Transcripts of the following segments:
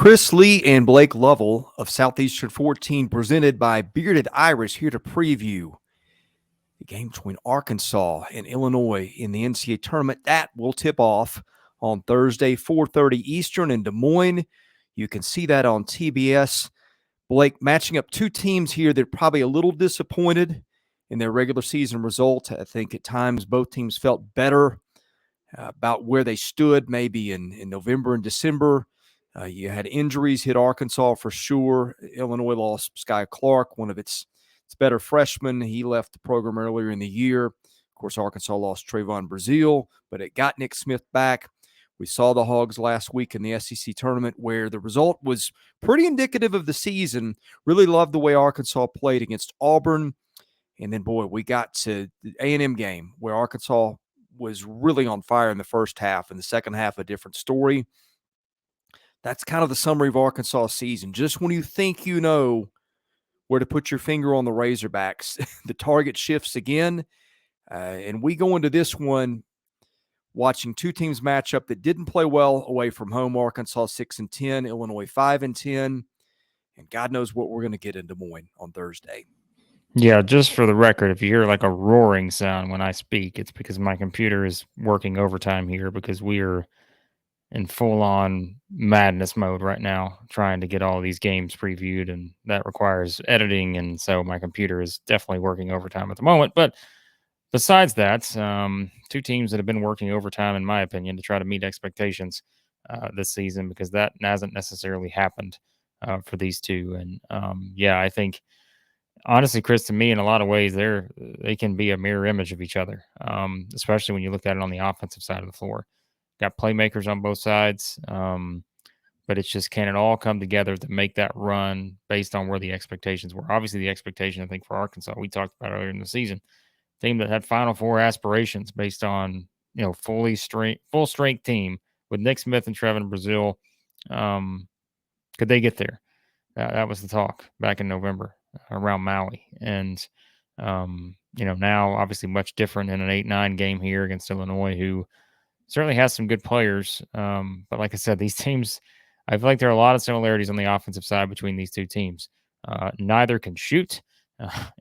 Chris Lee and Blake Lovell of Southeastern 14, presented by Bearded Iris, here to preview the game between Arkansas and Illinois in the NCAA tournament. That will tip off on Thursday, 4:30 Eastern in Des Moines. You can see that on TBS. Blake, matching up two teams here that are probably a little disappointed in their regular season result. I think at times both teams felt better about where they stood maybe in November and December. You had injuries hit Arkansas for sure. Illinois lost Sky Clark, one of its better freshmen. He left the program earlier in the year. Of course, Arkansas lost Trayvon Brazile, but it got Nick Smith back. We saw the Hogs last week in the SEC tournament where the result was pretty indicative of the season. Really loved the way Arkansas played against Auburn. And then, boy, we got to the A&M game where Arkansas was really on fire in the first half. In the second half, a different story. That's kind of the summary of Arkansas' season. Just when you think you know where to put your finger on the Razorbacks, the target shifts again. And we go into this one watching two teams match up that didn't play well away from home. Arkansas 6-10, Illinois 5-10. And God knows what we're going to get in Des Moines on Thursday. Yeah, just for the record, if you hear like a roaring sound when I speak, it's because my computer is working overtime here because we are in full-on madness mode right now, trying to get all these games previewed, and that requires editing, and so my computer is definitely working overtime at the moment. But besides that, two teams that have been working overtime, in my opinion, to try to meet expectations this season, because that hasn't necessarily happened for these two. And yeah, I think honestly, Chris, to me, in a lot of ways, they can be a mirror image of each other, especially when you look at it on the offensive side of the floor. Got playmakers on both sides, but it's just, can it all come together to make that run based on where the expectations were? Obviously, the expectation, I think, for Arkansas, we talked about earlier in the season, team that had Final Four aspirations based on, full strength team with Nick Smith and Trevin Brazile. Could they get there? That was the talk back in November around Maui. And, now obviously much different in an 8-9 game here against Illinois, who certainly has some good players. But like I said, these teams, I feel like there are a lot of similarities on the offensive side between these two teams. Neither can shoot,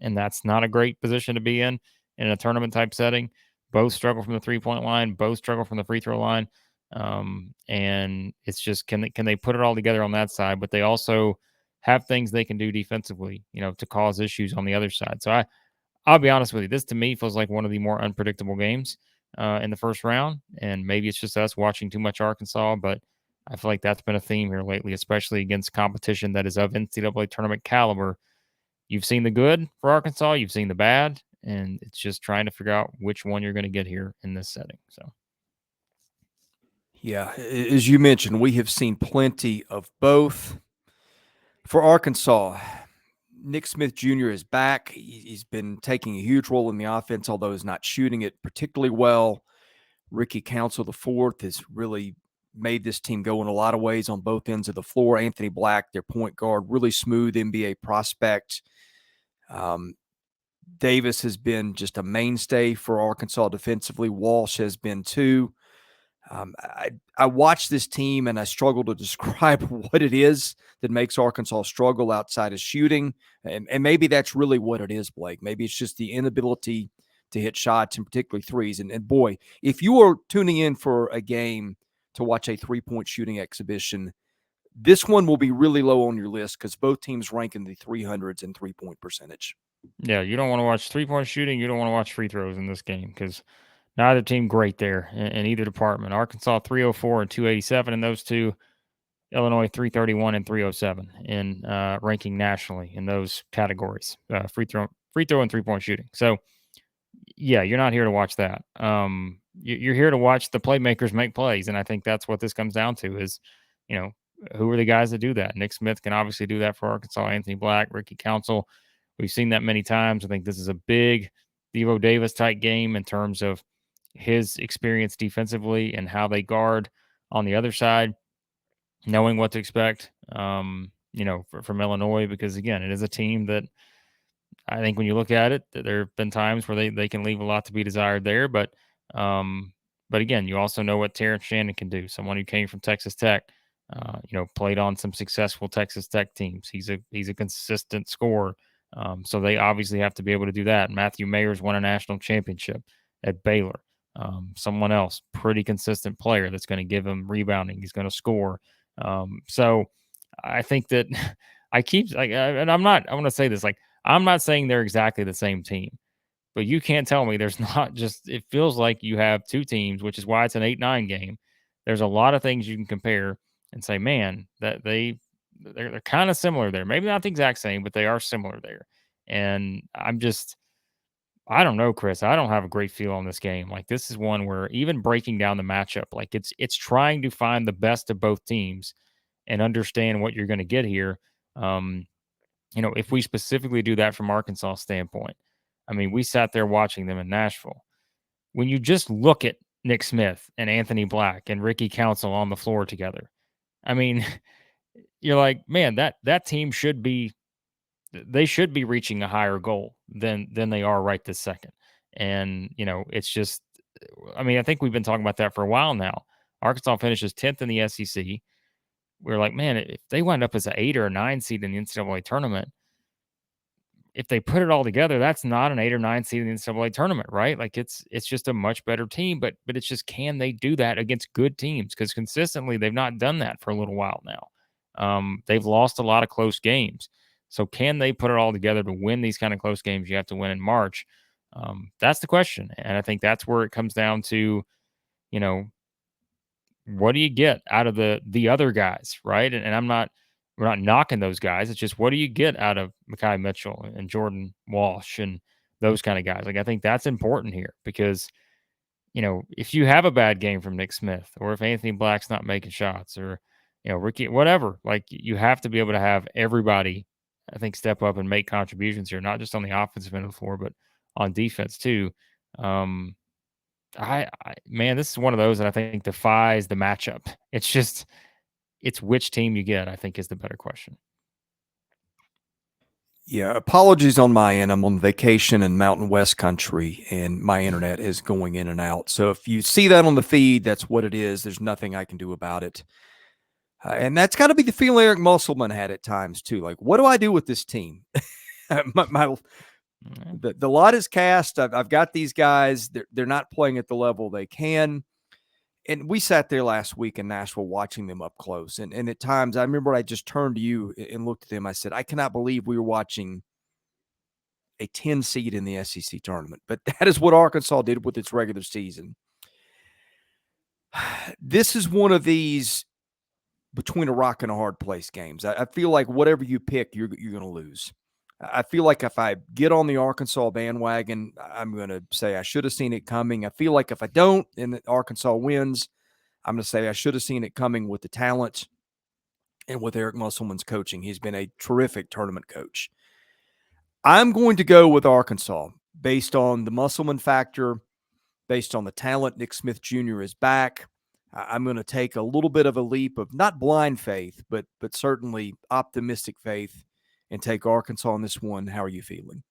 and that's not a great position to be in a tournament type setting. Both struggle from the 3-point line, both struggle from the free throw line. And it's just, can they put it all together on that side? But they also have things they can do defensively, to cause issues on the other side. So I'll be honest with you, this to me feels like one of the more unpredictable games in the first round. And maybe it's just us watching too much Arkansas, but I feel like that's been a theme here lately, especially against competition that is of NCAA tournament caliber. You've seen the good for Arkansas, you've seen the bad, and it's just trying to figure out which one you're going to get here in this setting. So, yeah, as you mentioned, we have seen plenty of both. For Arkansas, Nick Smith Jr. is back. He's been taking a huge role in the offense, although he's not shooting it particularly well. Ricky Council IV has really made this team go in a lot of ways on both ends of the floor. Anthony Black, their point guard, really smooth NBA prospect. Davis has been just a mainstay for Arkansas defensively. Walsh has been too. I watch this team and I struggle to describe what it is that makes Arkansas struggle outside of shooting. And maybe that's really what it is, Blake. Maybe it's just the inability to hit shots, and particularly threes. And boy, if you are tuning in for a game to watch a 3-point shooting exhibition, this one will be really low on your list because both teams rank in the 300s in 3-point percentage. Yeah, you don't want to watch 3-point shooting. You don't want to watch free throws in this game because neither team great there in either department. Arkansas 304 and 287 in those two. Illinois 331 and 307 in ranking nationally in those categories, free throw and 3-point shooting. So, yeah, you're not here to watch that. You're here to watch the playmakers make plays, and I think that's what this comes down to is, who are the guys that do that? Nick Smith can obviously do that for Arkansas. Anthony Black, Ricky Council. We've seen that many times. I think this is a big Devo Davis type game in terms of his experience defensively and how they guard on the other side, knowing what to expect, from Illinois, because again, it is a team that I think when you look at it, there have been times where they can leave a lot to be desired there. But again, you also know what Terrence Shannon can do, someone who came from Texas Tech, Played on some successful Texas Tech teams. He's a consistent scorer. So they obviously have to be able to do that. Matthew Mayers won a national championship at Baylor. Someone else, pretty consistent player that's going to give him rebounding. He's going to score. So I think that and I want to say this, like, I'm not saying they're exactly the same team, but you can't tell me there's not just, it feels like you have two teams, which is why it's an 8-9 game. There's a lot of things you can compare and say, man, that they're kind of similar there. Maybe not the exact same, but they are similar there. And I don't know, Chris. I don't have a great feel on this game. Like, this is one where even breaking down the matchup, like, it's trying to find the best of both teams and understand what you're going to get here. Um, if we specifically do that from Arkansas standpoint, I mean, we sat there watching them in Nashville. When you just look at Nick Smith and Anthony Black and Ricky Council on the floor together, I mean, you're like, man, that team should be reaching a higher goal than they are right this second. And, it's just, I mean, I think we've been talking about that for a while now. Arkansas finishes 10th in the SEC. We're like, man, if they wind up as an 8 or a 9 seed in the NCAA tournament, if they put it all together, that's not an 8 or 9 seed in the NCAA tournament, right? Like, it's just a much better team, but it's just, can they do that against good teams? Because consistently they've not done that for a little while now. They've lost a lot of close games. So can they put it all together to win these kind of close games you have to win in March? That's the question. And I think that's where it comes down to, you know, what do you get out of the other guys, right? And we're not knocking those guys. It's just, what do you get out of Mekhi Mitchell and Jordan Walsh and those kind of guys? Like, I think that's important here because, if you have a bad game from Nick Smith, or if Anthony Black's not making shots, or, Ricky, whatever, like, you have to be able to have everybody, I think, step up and make contributions here, not just on the offensive end of the floor, but on defense too. Man, this is one of those that I think defies the matchup. It's just, it's which team you get, I think, is the better question. Yeah, apologies on my end. I'm on vacation in Mountain West country, and my internet is going in and out. So if you see that on the feed, that's what it is. There's nothing I can do about it. And that's got to be the feeling Eric Musselman had at times too. Like, what do I do with this team? The lot is cast. I've got these guys. They're not playing at the level they can. And we sat there last week in Nashville watching them up close. And at times, I remember I just turned to you and looked at them. I said, I cannot believe we were watching a 10 seed in the SEC tournament. But that is what Arkansas did with its regular season. This is one of these between a rock and a hard place games. I feel like whatever you pick, you're going to lose. I feel like if I get on the Arkansas bandwagon, I'm going to say I should have seen it coming. I feel like if I don't and Arkansas wins, I'm going to say I should have seen it coming with the talent and with Eric Musselman's coaching. He's been a terrific tournament coach. I'm going to go with Arkansas based on the Musselman factor, based on the talent. Nick Smith Jr. is back. I'm going to take a little bit of a leap of not blind faith, but certainly optimistic faith and take Arkansas on this one. How are you feeling?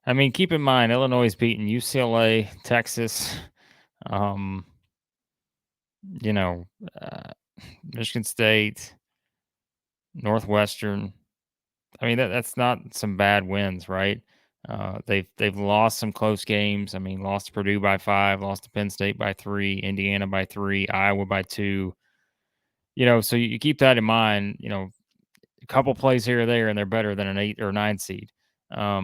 I mean, keep in mind, Illinois is beating UCLA, Texas, Michigan State, Northwestern. I mean, that's not some bad wins, right? They've lost some close games. I mean, lost to Purdue by 5, lost to Penn State by 3, Indiana by 3, Iowa by 2. So you keep that in mind. A couple plays here or there, and they're better than an 8 or 9 seed. But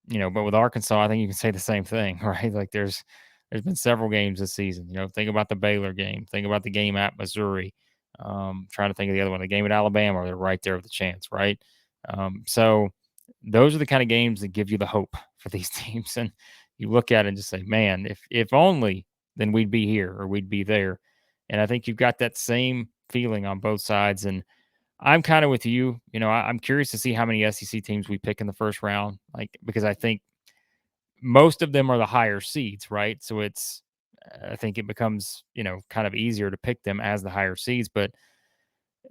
with Arkansas, I think you can say the same thing, right? Like, there's been several games this season. Think about the Baylor game. Think about the game at Missouri. Trying to think of the other one, the game at Alabama. They're right there with a chance, right? So those are the kind of games that give you the hope for these teams. And you look at it and just say, man, if only, then we'd be here or we'd be there. And I think you've got that same feeling on both sides. And I'm kind of with you. I'm curious to see how many SEC teams we pick in the first round, because I think most of them are the higher seeds, right? So I think it becomes, kind of easier to pick them as the higher seeds. But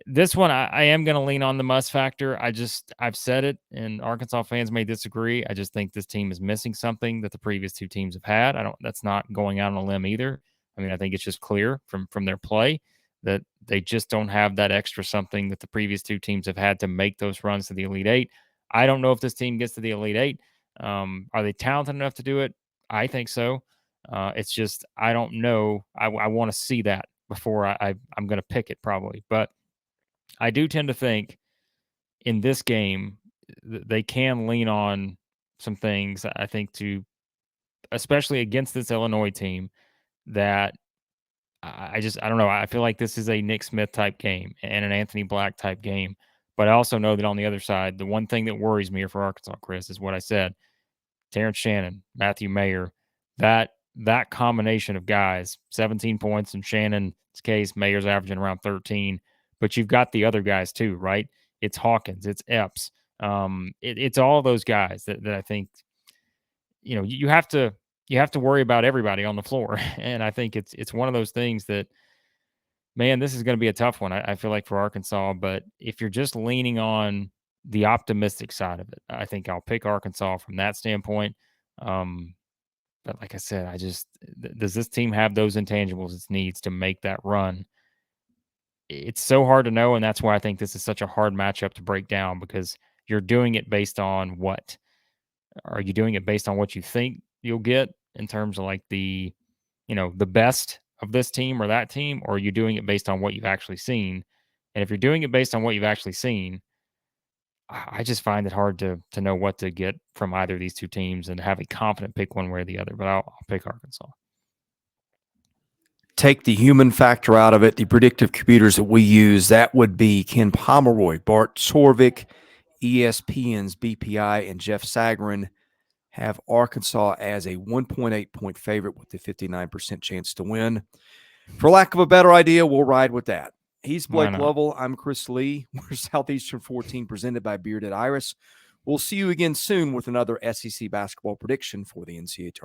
this one, I am going to lean on the must factor. I've said it, and Arkansas fans may disagree. I just think this team is missing something that the previous two teams have had. That's not going out on a limb either. I mean, I think it's just clear from their play. that they just don't have that extra something that the previous two teams have had to make those runs to the Elite Eight. I don't know if this team gets to the Elite Eight. Are they talented enough to do it? I think so. It's just I don't know. I want to see that before I'm going to pick it probably. But I do tend to think in this game they can lean on some things. I think to especially against this Illinois team that I don't know. I feel like this is a Nick Smith type game and an Anthony Black type game. But I also know that on the other side, the one thing that worries me for Arkansas, Chris, is what I said. Terrence Shannon, Matthew Mayer, that combination of guys, 17 points in Shannon's case, Mayer's averaging around 13. But you've got the other guys too, right? It's Hawkins, it's Epps. It's all those guys that I think, you have to worry about everybody on the floor. And I think it's one of those things that, man, this is going to be a tough one. I feel like for Arkansas, but if you're just leaning on the optimistic side of it, I think I'll pick Arkansas from that standpoint. But like I said, does this team have those intangibles it needs to make that run? It's so hard to know, and that's why I think this is such a hard matchup to break down, because you're doing it based on what? Are you doing it based on what you think you'll get in terms of like the best of this team or that team, or are you doing it based on what you've actually seen? And if you're doing it based on what you've actually seen, I just find it hard to know what to get from either of these two teams and have a confident pick one way or the other. But I'll pick Arkansas. Take the human factor out of it, the predictive computers that we use, that would be Ken Pomeroy, Bart Sorvik, ESPN's BPI, and Jeff Sagarin have Arkansas as a 1.8 point favorite with a 59% chance to win. For lack of a better idea, we'll ride with that. He's Blake Lovell. I'm Chris Lee. We're Southeastern 14 presented by Bearded Iris. We'll see you again soon with another SEC basketball prediction for the NCAA tournament.